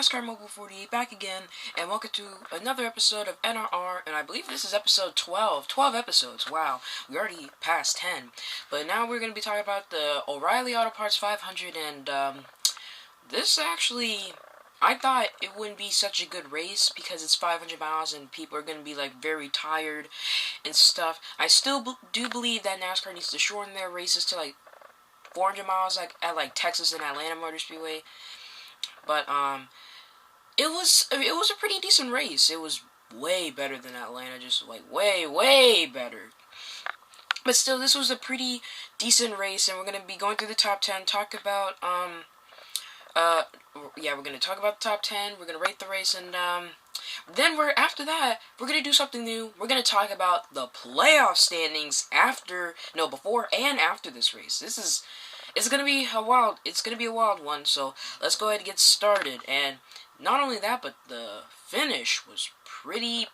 NASCAR Mobile 48 back again, and welcome to another episode of NRR, and I believe this is episode 12. 12 episodes, wow, we already passed 10. But now we're going to be talking about the O'Reilly Auto Parts 500, and this actually, I thought it wouldn't be such a good race because it's 500 miles and people are going to be like very tired and stuff. I still do believe that NASCAR needs to shorten their races to like 400 miles like at like Texas and Atlanta Motor Speedway. But it was a pretty decent race. It was way better than Atlanta, just like way better. But still, this was a pretty decent race, and we're gonna be going through the top 10. Talk about we're gonna talk about the top 10. We're gonna rate the race, and then after that we're gonna do something new. We're gonna talk about the playoff standings before and after this race. It's gonna be a wild one, so let's go ahead and get started. And not only that, but the finish was pretty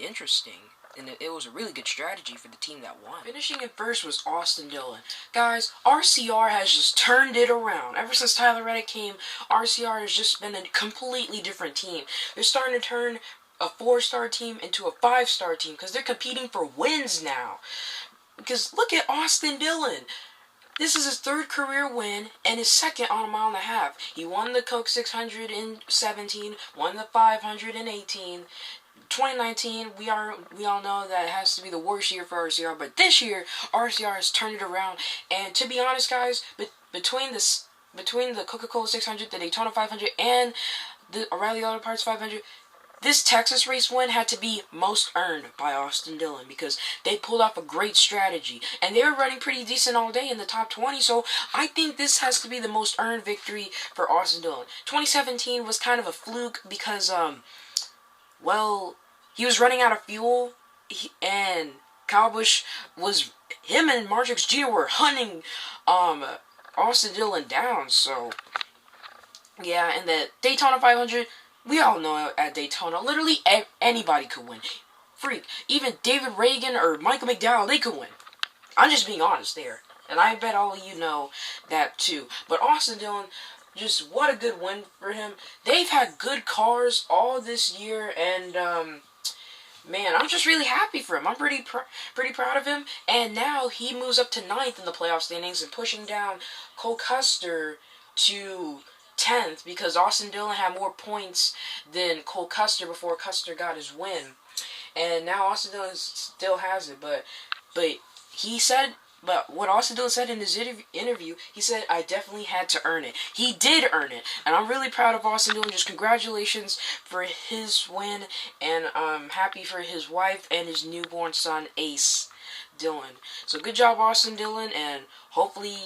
interesting, and it was a really good strategy for the team that won. Finishing in first was Austin Dillon. Guys, RCR has just turned it around. Ever since Tyler Reddick came, RCR has just been a completely different team. They're starting to turn a 4-star team into a 5-star team because they're competing for wins now. Because look at Austin Dillon. This is his 3rd career win and his 2nd on a mile and a half. He won the Coke 600 in 17, won the 500 in 18. 2019, we all know that it has to be the worst year for RCR, but this year RCR has turned it around. And to be honest, guys, between the Coca-Cola 600, the Daytona 500, and the O'Reilly Auto Parts 500, this Texas race win had to be most earned by Austin Dillon because they pulled off a great strategy. And they were running pretty decent all day in the top 20, so I think this has to be the most earned victory for Austin Dillon. 2017 was kind of a fluke because, he was running out of fuel, and Kyle Busch him and Martrix Jr. were hunting Austin Dillon down, so yeah. And the Daytona 500, we all know at Daytona, literally anybody could win. Freak. Even David Reagan or Michael McDowell, they could win. I'm just being honest there. And I bet all of you know that too. But Austin Dillon, just what a good win for him. They've had good cars all this year, and man, I'm just really happy for him. I'm pretty proud of him. And now he moves up to 9th in the playoff standings and pushing down Cole Custer to 10th because Austin Dillon had more points than Cole Custer before Custer got his win. And now Austin Dillon still has it, but what Austin Dillon said in his interview, he said, I definitely had to earn it. He did earn it, and I'm really proud of Austin Dillon. Just congratulations for his win, and I'm happy for his wife and his newborn son, Ace Dillon. So good job, Austin Dillon, and hopefully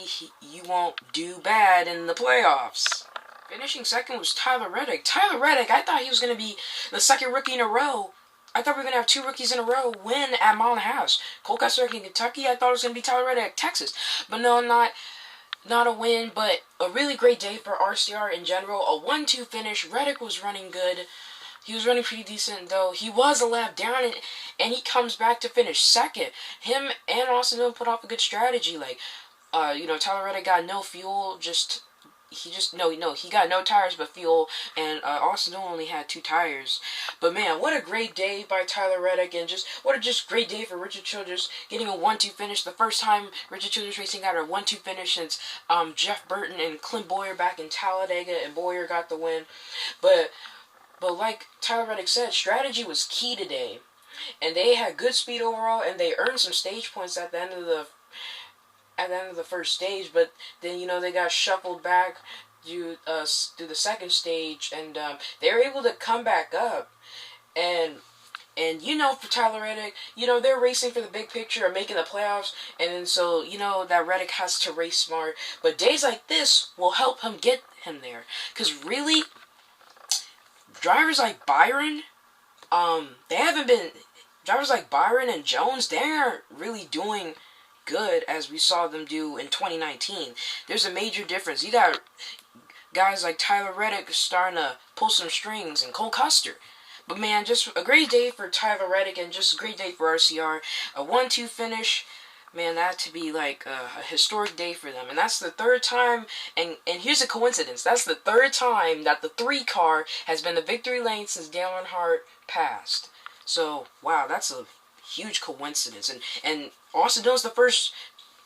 you won't do bad in the playoffs. Finishing second was Tyler Reddick. Tyler Reddick, I thought he was going to be the 2nd rookie in a row. I thought we were going to have 2 rookies in a row win at mile and a half. Cole Custer in Kentucky, I thought it was going to be Tyler Reddick, Texas. But no, not a win, but a really great day for RCR in general. A 1-2 finish. Reddick was running good. He was running pretty decent, though. He was a lap down, and he comes back to finish 2nd. Him and Austin Dillon put off a good strategy. Like, Tyler Reddick got no fuel, he got no tires but fuel, and Austin Dillon only had 2 tires. But man, what a great day by Tyler Reddick, and what a great day for Richard Childress getting a 1-2 finish. The first time Richard Childress Racing got a 1-2 finish since Jeff Burton and Clint Boyer back in Talladega, and Boyer got the win. But like Tyler Reddick said, strategy was key today, and they had good speed overall, and they earned some stage points at the end of the first stage, but then they got shuffled back through the 2nd stage, and they were able to come back up. And for Tyler Reddick, they're racing for the big picture of making the playoffs, and then so that Reddick has to race smart. But days like this will help him get him there, because really, drivers like Byron, drivers like Byron and Jones, they aren't really doing good as we saw them do in 2019. There's a major difference. You got guys like Tyler Reddick starting to pull some strings, and Cole Custer. But man, just a great day for Tyler Reddick, and just a great day for RCR. A 1-2 finish. Man, that to be like a historic day for them. And that's the third time, and here's a coincidence. That's the third time that the 3 car has been the victory lane since Dale Earnhardt passed. So, wow, that's a huge coincidence. And Austin Dillon's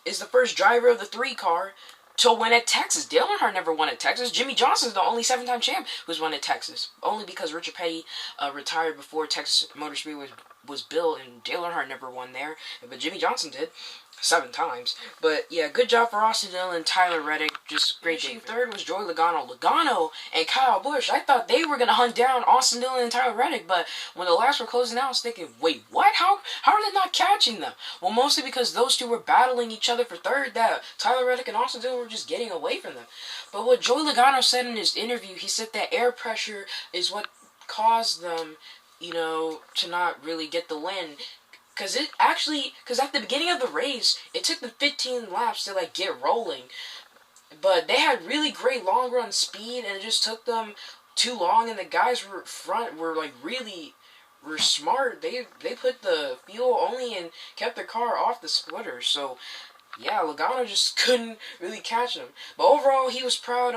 is the first driver of the 3 car to win at Texas. Dale Earnhardt never won at Texas. Jimmy Johnson's the only 7-time champ who's won at Texas. Only because Richard Petty retired before Texas Motor Speedway was built, and Dale Earnhardt never won there. But Jimmy Johnson did 7 times. But yeah, good job for Austin Dillon and Tyler Reddick. Just great day. Third was Joey Logano. Logano and Kyle Busch. I thought they were gonna hunt down Austin Dillon and Tyler Reddick, but when the laps were closing out, I was thinking, wait, what? How are they not catching them? Well, mostly because those two were battling each other for third. That Tyler Reddick and Austin Dillon were just getting away from them. But what Joey Logano said in his interview, he said that air pressure is what caused them, to not really get the win. Because at the beginning of the race, it took them 15 laps to, get rolling. But they had really great long run speed, and it just took them too long, and the guys were were smart. They put the fuel only and kept their car off the splitter. So, yeah, Logano just couldn't really catch him. But overall, he was proud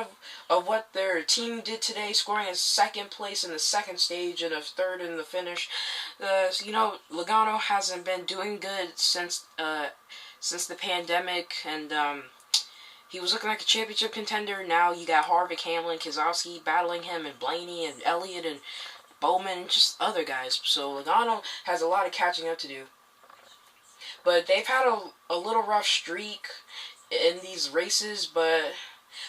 of what their team did today, scoring a 2nd place in the 2nd stage and a 3rd in the finish. Logano hasn't been doing good since the pandemic, and he was looking like a championship contender. Now you got Harvick, Hamlin, Keselowski battling him, and Blaney, and Elliott, and Bowman, and just other guys. So Logano has a lot of catching up to do. But they've had a little rough streak in these races, but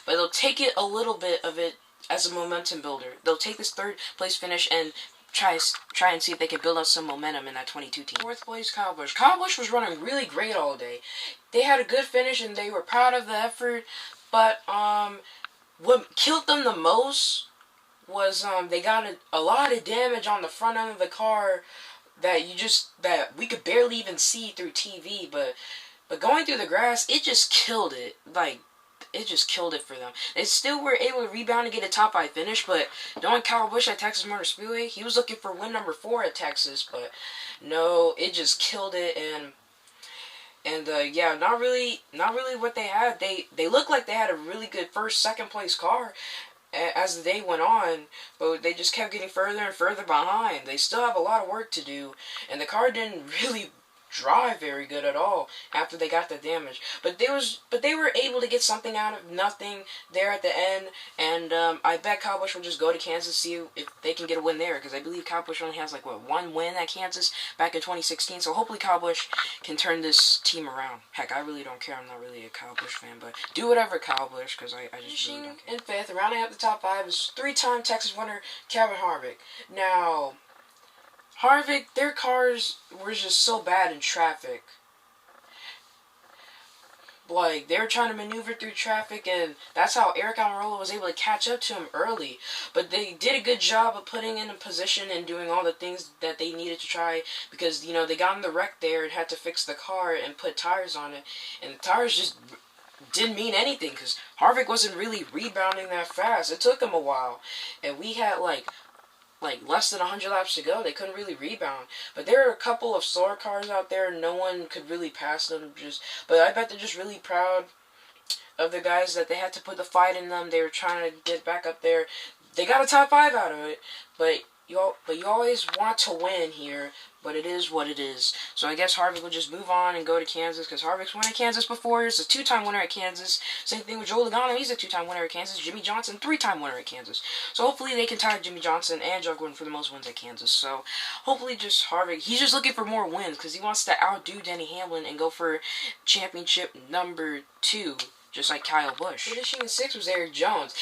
they'll take it a little bit of it as a momentum builder. They'll take this 3rd place finish and try and see if they can build up some momentum in that 22 team. 4th place, Kyle Busch. Kyle Busch was running really great all day. They had a good finish and they were proud of the effort, but what killed them the most was they got a lot of damage on the front end of the car that we could barely even see through TV, but going through the grass, it just killed it. It just killed it for them. They still were able to rebound and get a top 5 finish, but knowing Kyle Busch at Texas Motor Speedway, he was looking for win number 4 at Texas, but no, it just killed it, and yeah, not really what they had. They looked like they had a really good 1st, 2nd place car as the day went on, but they just kept getting further and further behind. They still have a lot of work to do, and the car didn't really drive very good at all after they got the damage. But they were able to get something out of nothing there at the end, and I bet Kyle Busch will just go to Kansas, see if they can get a win there, because I believe Kyle Busch only has 1 win at Kansas back in 2016. So hopefully Kyle Busch can turn this team around. Heck, I really don't care. I'm not really a Kyle Busch fan, but do whatever, Kyle Busch, because I just really don't care. In 5th, rounding out the top 5 is 3-time Texas winner Kevin Harvick. Now, Harvick, their cars were just so bad in traffic. They were trying to maneuver through traffic, and that's how Eric Almirola was able to catch up to him early. But they did a good job of putting in a position and doing all the things that they needed to try, because, they got in the wreck there and had to fix the car and put tires on it. And the tires just didn't mean anything, because Harvick wasn't really rebounding that fast. It took him a while. And we had, less than 100 laps to go. They couldn't really rebound. But there are a couple of slower cars out there. No one could really pass them. But I bet they're just really proud of the guys that they had to put the fight in them. They were trying to get back up there. They got a top 5 out of it. But you always want to win here. But it is what it is. So I guess Harvick will just move on and go to Kansas, because Harvick's won at Kansas before. He's a 2-time winner at Kansas. Same thing with Joe Logano. He's a 2-time winner at Kansas. Jimmy Johnson, 3-time winner at Kansas. So hopefully they can tie Jimmy Johnson and Joe Gordon for the most wins at Kansas. So hopefully just Harvick, he's just looking for more wins, because he wants to outdo Denny Hamlin and go for championship number 2, just like Kyle Busch. Finishing in 6th was Eric Jones.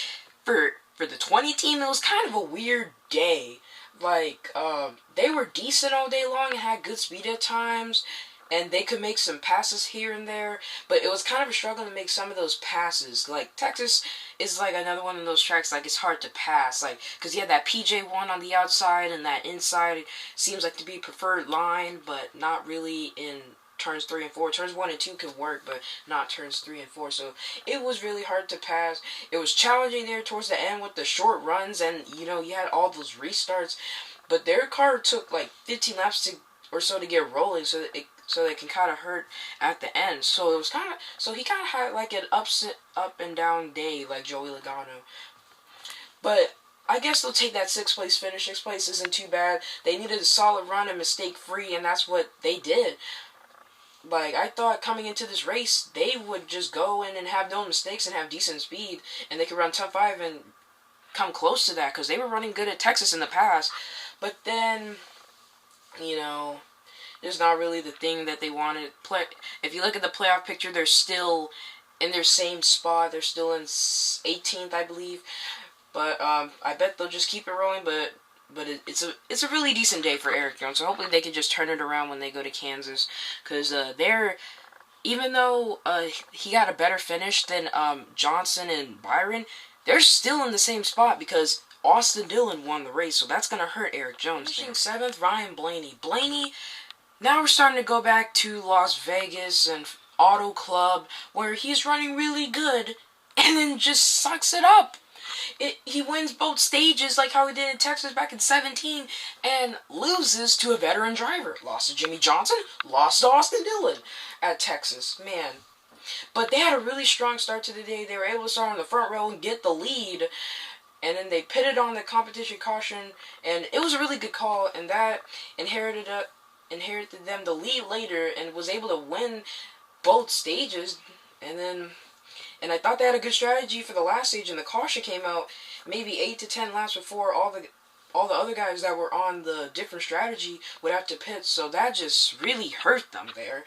For the 20 team, it was kind of a weird day. They were decent all day long and had good speed at times, and they could make some passes here and there, but it was kind of a struggle to make some of those passes. Texas is another one of those tracks, it's hard to pass, because you had that PJ1 on the outside, and that inside seems like to be preferred line, but not really in turns 3 and 4. Turns 1 and 2 can work, but not turns 3 and 4. So it was really hard to pass. It was challenging there towards the end with the short runs, and you had all those restarts. But their car took 15 laps or so to get rolling, so they can kind of hurt at the end. So it was kind of, so he kind of had like an up and down day like Joey Logano. But I guess they'll take that 6th place finish. 6th place isn't too bad. They needed a solid run and mistake free, and that's what they did. Like, I thought coming into this race, they would just go in and have no mistakes and have decent speed, and they could run top 5 and come close to that, because they were running good at Texas in the past. But then, you know, it's not really the thing that they wanted. If you look at the playoff picture, they're still in their same spot. They're still in 18th, I believe. But I bet they'll just keep it rolling, but it's a really decent day for Erik Jones, so hopefully they can just turn it around when they go to Kansas, because even though he got a better finish than Johnson and Byron, they're still in the same spot because Austin Dillon won the race, so that's going to hurt Erik Jones. Finishing 7th, Ryan Blaney. Now we're starting to go back to Las Vegas and Auto Club, where he's running really good and then just sucks it up. He wins both stages like how he did in Texas back in 17 and loses to a veteran driver. Lost to Jimmy Johnson, lost to Austin Dillon at Texas. Man. But they had a really strong start to the day. They were able to start on the front row and get the lead. And then they pitted on the competition caution. And it was a really good call. And that inherited them the lead later and was able to win both stages. And I thought they had a good strategy for the last stage, and the caution came out maybe 8 to 10 laps before all the other guys that were on the different strategy would have to pit, so that just really hurt them there.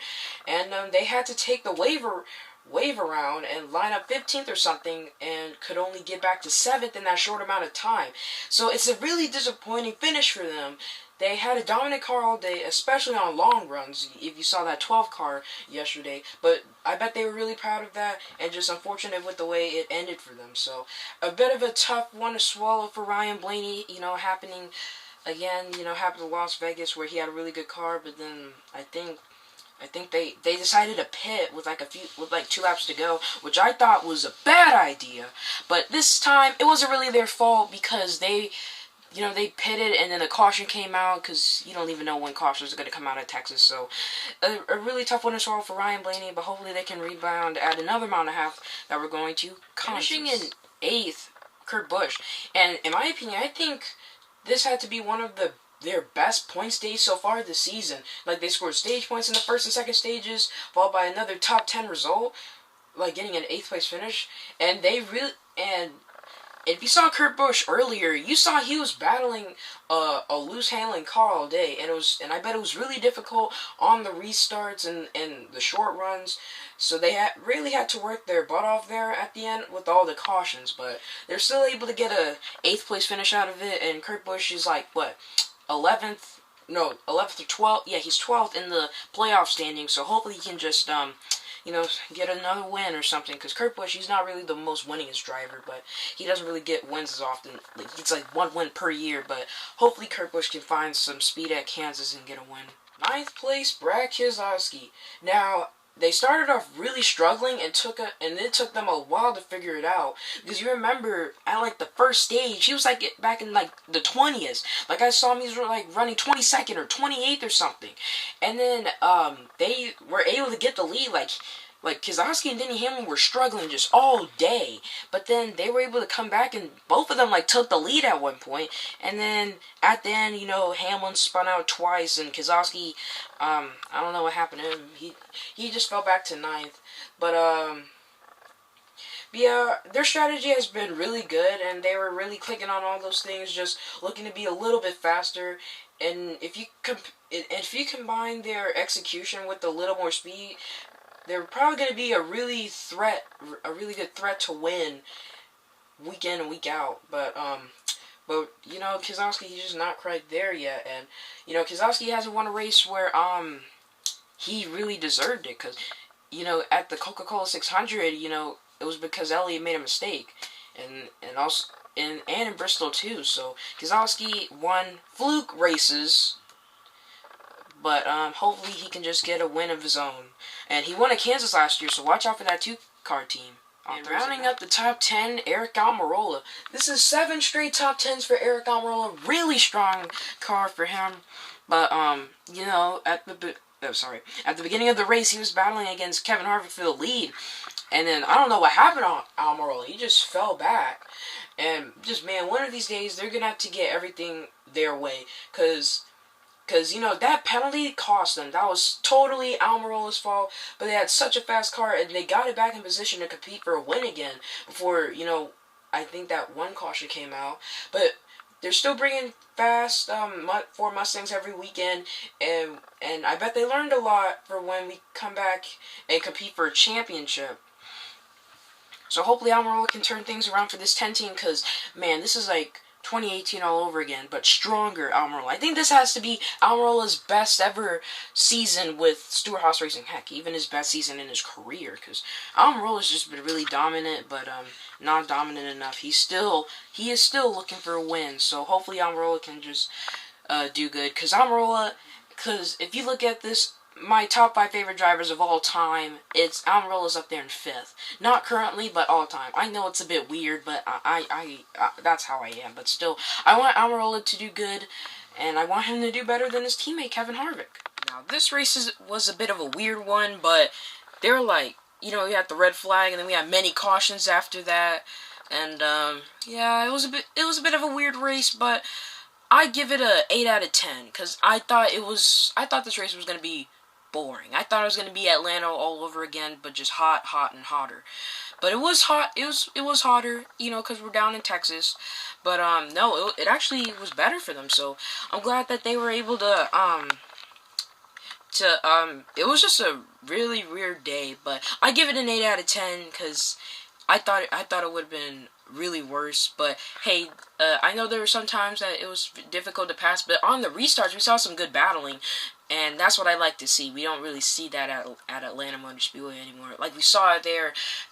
And they had to take the wave around and line up 15th or something, and could only get back to 7th in that short amount of time. So it's a really disappointing finish for them. They had a dominant car all day, especially on long runs, if you saw that 12 car yesterday. But I bet they were really proud of that, and just unfortunate with the way it ended for them. So a bit of a tough one to swallow for Ryan Blaney, happening again, happened to Las Vegas where he had a really good car, but then I think they decided to pit with like 2 laps to go, which I thought was a bad idea. But this time it wasn't really their fault because they pitted and then the caution came out, because you don't even know when cautions are going to come out of Texas. So a really tough one to swallow for Ryan Blaney, but hopefully they can rebound at another mile and a half that we're going to. Finishing in 8th, Kurt Busch. And in my opinion, I think this had to be one of their best points days so far this season. Like, they scored stage points in the first and second stages, followed by another top 10 result, like getting an 8th place finish. And if you saw Kurt Busch earlier, you saw he was battling a loose handling car all day, and I bet it was really difficult on the restarts and the short runs. So they really had to work their butt off there at the end with all the cautions, but they're still able to get a 8th place finish out of it. And Kurt Busch is like 11th or 12th. Yeah, he's 12th in the playoff standing. So hopefully he can just get another win or something, because Kurt Busch, he's not really the most winningest driver, but he doesn't really get wins as often. It's like 1 win per year, but hopefully Kurt Busch can find some speed at Kansas and get a win. 9th place, Brad Keselowski. Now, they started off really struggling, and it took them a while to figure it out, because you remember at like the first stage, he was like back in like the 20th. Like, I saw him, he was like running 22nd or 28th or something, and then they were able to get the lead. Like Keselowski and Denny Hamlin were struggling just all day, but then they were able to come back, and both of them took the lead at one point. And then at the end, Hamlin spun out twice, and Keselowski, I don't know what happened to him. He just fell back to 9th. But yeah, their strategy has been really good, and they were really clicking on all those things, just looking to be a little bit faster. And if you combine their execution with a little more speed, they're probably going to be a really good threat to win week in and week out. But Keselowski, he's just not quite there yet. And Keselowski hasn't won a race where he really deserved it, because at the Coca-Cola 600, it was because Elliott made a mistake, and also in Bristol too. So Keselowski won fluke races, but hopefully he can just get a win of his own. And he won at Kansas last year, so watch out for that 2-car team. And rounding up the top 10, Aric Almirola. This is 7 straight top 10s for Aric Almirola. Really strong car for him. But you know, at the beginning of the race, he was battling against Kevin Harvick for the lead, and then I don't know what happened on Almirola. He just fell back, and just man, one of these days they're gonna have to get everything their way, cause you know, that penalty cost them. That was totally Almirola's fault. But they had such a fast car, and they got it back in position to compete for a win again before, you know, I think that one caution came out. But they're still bringing fast Ford Mustangs every weekend, and I bet they learned a lot for when we come back and compete for a championship. So hopefully Almirola can turn things around for this 10 team, because, man, this is like 2018 all over again, but stronger Almirola. I think this has to be Almirola's best ever season with Stewart-Haas Racing. Heck, even his best season in his career, because Almirola's just been really dominant, but not dominant enough. He is still looking for a win, so hopefully Almirola can just do good, because if you look at this, my top 5 favorite drivers of all time, Almirola's up there in 5th. Not currently, but all time. I know it's a bit weird, but I that's how I am. But still, I want Almirola to do good, and I want him to do better than his teammate, Kevin Harvick. Now, this race was a bit of a weird one, but they were like, you know, we had the red flag, and then we had many cautions after that. And, yeah, it was a bit of a weird race, but I give it a 8 out of 10, because I thought this race was going to be boring. I thought it was going to be Atlanta all over again, but just hot, and hotter. But it was hot. It was hotter, you know, because we're down in Texas. But no, it actually was better for them. So I'm glad that they were able to it was just a really weird day. But I give it an 8 out of 10 because I thought it would have been really worse. But hey, I know there were some times that it was difficult to pass, but on the restarts we saw some good battling, and that's what I like to see. We don't really see that at Atlanta Motor Speedway anymore. Like, we saw it there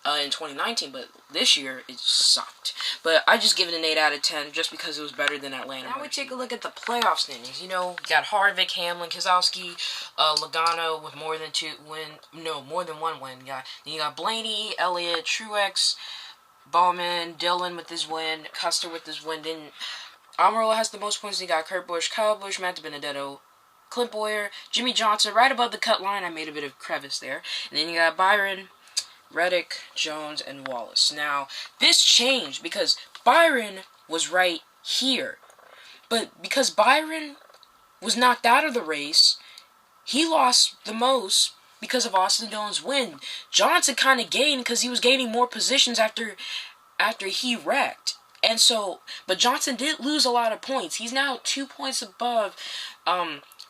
in 2019, but this year it sucked. But I just give it an 8 out of 10 just because it was better than Atlanta. Now we take a look at the playoff standings. You know, we got Harvick, Hamlin, Keselowski, Logano with more than one win. You got Blaney, Elliott, Truex, Bowman, Dillon with his win, Custer with his win. Then Almirola has the most points. He got Kurt Busch, Kyle Busch, Matt Benedetto, Clint Bowyer, Jimmy Johnson, right above the cut line. I made a bit of crevice there. And then you got Byron, Reddick, Jones, and Wallace. Now, this changed because Byron was right here. But because Byron was knocked out of the race, he lost the most because of Austin Dillon's win. Johnson kind of gained because he was gaining more positions after he wrecked. And so, but Johnson did lose a lot of points. He's now 2 points above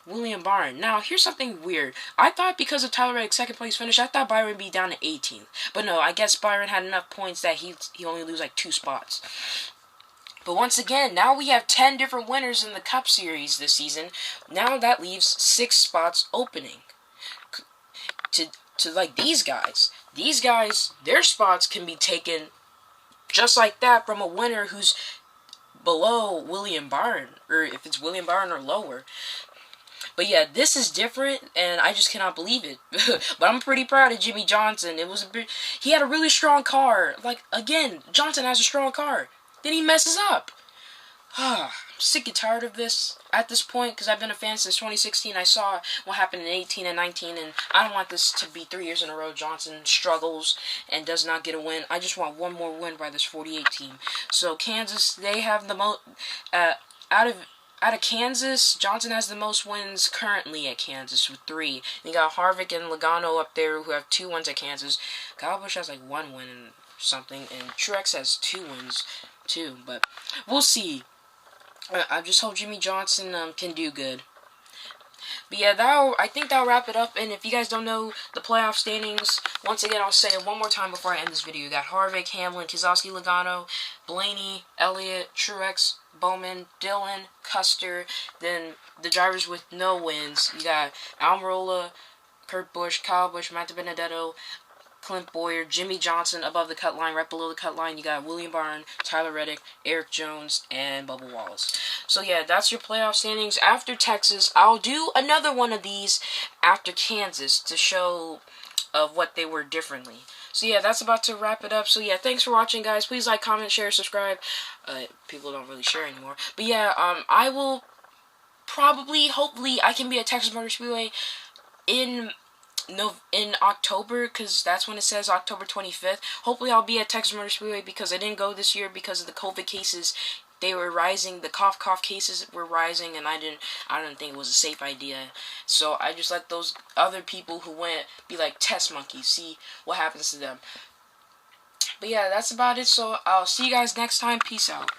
William Byron. Now, here's something weird. I thought because of Tyler Reddick's second place finish, I thought Byron would be down to 18th. But no, I guess Byron had enough points that he only lose like 2 spots. But once again, now we have 10 different winners in the Cup Series this season. Now that leaves 6 spots opening. To like these guys. These guys, their spots can be taken just like that from a winner who's below William Byron, or if it's William Byron or lower. But yeah, this is different, and I just cannot believe it. But I'm pretty proud of Jimmy Johnson. He had a really strong car. Like, again, Johnson has a strong car. Then he messes up. I'm sick and tired of this at this point, because I've been a fan since 2016. I saw what happened in 18 and 19, and I don't want this to be 3 years in a row. Johnson struggles and does not get a win. I just want one more win by this 48 team. So Kansas, they have the most out of Kansas. Johnson has the most wins currently at Kansas with 3. And you got Harvick and Logano up there who have 2 wins at Kansas. Kyle Busch has like 1 win and something, and Truex has 2 wins too. But we'll see. I just hope Jimmy Johnson can do good. But yeah, I think that'll wrap it up. And if you guys don't know the playoff standings, once again, I'll say it one more time before I end this video. You got Harvick, Hamlin, Keselowski, Logano, Blaney, Elliott, Truex, Bowman, Dillon, Custer. Then the drivers with no wins. You got Almirola, Kurt Busch, Kyle Busch, Matt Benedetto, Clint Bowyer, Jimmy Johnson above the cut line. Right below the cut line, you got William Byron, Tyler Reddick, Eric Jones, and Bubba Wallace. So yeah, that's your playoff standings after Texas. I'll do another one of these after Kansas to show of what they were differently. So yeah, that's about to wrap it up. So yeah, thanks for watching, guys. Please like, comment, share, subscribe. People don't really share anymore. But yeah, I will hopefully, I can be at Texas Motor Speedway in October, because that's when it says October 25th. Hopefully I'll be at Texas Motor Speedway, because I didn't go this year because of the COVID cases. They were rising, the cough cases were rising, and I didn't think it was a safe idea. So I just let those other people who went be like test monkeys, see what happens to them. But yeah, that's about it. So I'll see you guys next time. Peace out.